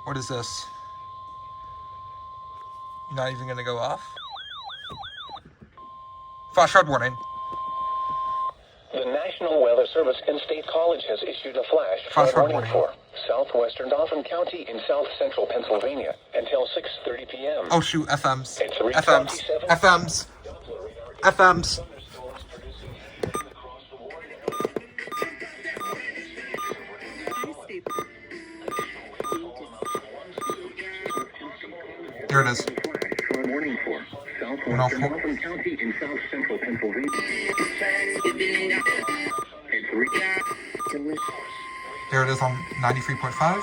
What is this? You're not even gonna go off? Flash flood warning. The National Weather Service in State College has issued a flash flood warning for southwestern Dauphin County in south central Pennsylvania until 6:30 p.m. Oh shoot, FMs. It's FMs. 3:27. FMs. FMs. There it is. Flood warning for southwestern Dauphin County in south central Pennsylvania. There it is on 93.5.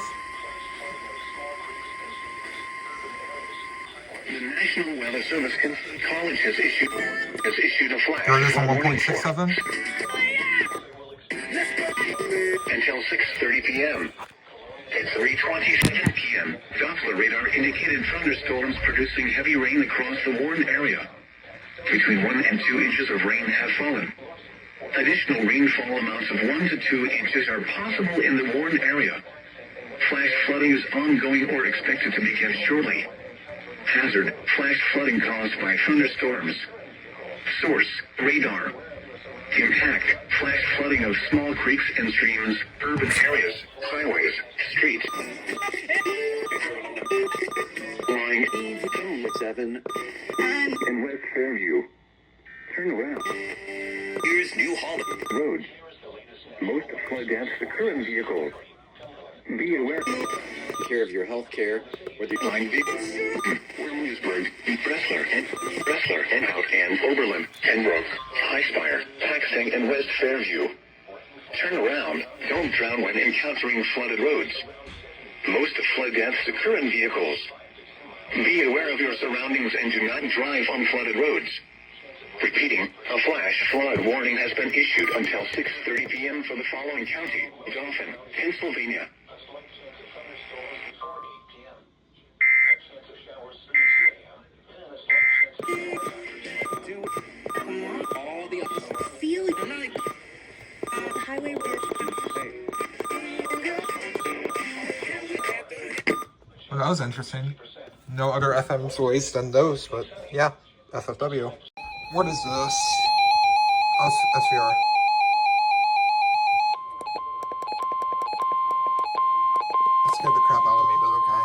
The National Weather Service in State College has issued a flash. There it is on 1.67. Until 6:30 p.m. At 3:27 p.m., Doppler radar indicated thunderstorms producing heavy rain across the Warren area. Between 1 and 2 inches of rain have fallen. Additional rainfall amounts of 1 to 2 inches are possible in the Warren area. Flash flooding is ongoing or expected to begin shortly. Hazard: flash flooding caused by thunderstorms. Source: radar. Impact: flash flooding of small creeks and streams, urban areas, highways, streets. Line 7 in West Fairview. Turn around. Here's New Holland Road. Most flood deaths occur in vehicles. Be aware. Care of your health care, whether you're flying vehicles. Williamsburg, Bresler, Henhouse, and Oberlin, Pembroke, Highspire, Paxton, and West Fairview. Turn around. Don't drown when encountering flooded roads. Most flood deaths occur in vehicles. Be aware of your surroundings and do not drive on flooded roads. Repeating, a flash flood warning has been issued until 6:30 p.m. for the following county: Dauphin, Pennsylvania. Highway. Well, that was interesting. No other FMs ways than those, but yeah, FFW. What is this? Oh, SVR. That scared the crap out of me, but okay.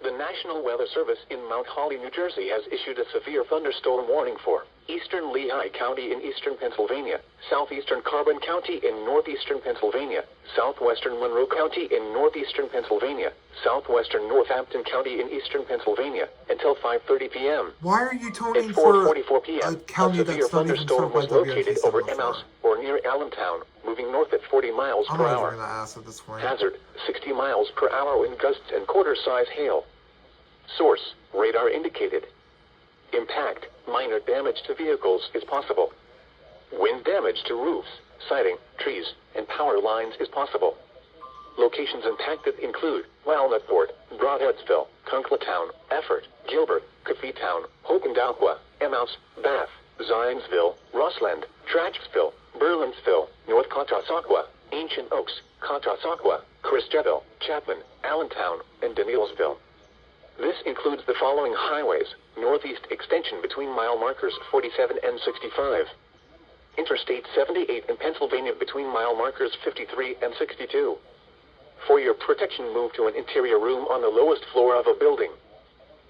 The National Weather Service in Mount Holly, New Jersey has issued a severe thunderstorm warning for eastern Lehigh County in eastern Pennsylvania, southeastern Carbon County in northeastern Pennsylvania, southwestern Monroe County in northeastern Pennsylvania, southwestern Northampton County in eastern Pennsylvania, until 5:30 p.m. Why are you toning At for 4:44 p.m., a county a severe that's not even thunderstorm served by was located over WNT Emmaus or near Allentown, moving north at 40 miles I'm per not hour. even gonna ask at this point. Hazard: 60 miles per hour in gusts and quarter-size hail. Source: radar indicated. Impact: minor damage to vehicles is possible. Wind damage to roofs, siding, trees, and power lines is possible. Locations impacted include Walnutford, Broadheadsville, Kunklatown, Effort, Gilbert, Coffeetown, Hokendaukwa, Emmaus, Bath, Zionsville, Rossland, Trachsville, Berlinsville, North Contosauqua, Ancient Oaks, Contosauqua, Christeville, Chapman, Allentown, and Danielsville. This includes the following highways: northeast extension between mile markers 47 and 65. Interstate 78 in Pennsylvania between mile markers 53 and 62. For your protection, move to an interior room on the lowest floor of a building.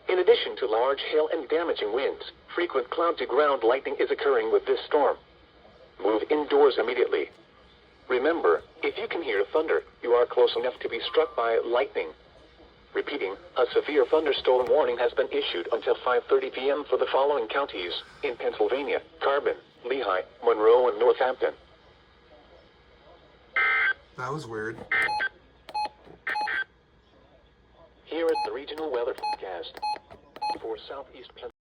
In addition to large hail and damaging winds, frequent cloud-to-ground lightning is occurring with this storm. Move indoors immediately. Remember, if you can hear thunder, you are close enough to be struck by lightning. Repeating, a severe thunderstorm warning has been issued until 5:30 p.m. for the following counties in Pennsylvania: Carbon, Lehigh, Monroe, and Northampton. That was weird. Here is the regional weather forecast for southeast Pennsylvania.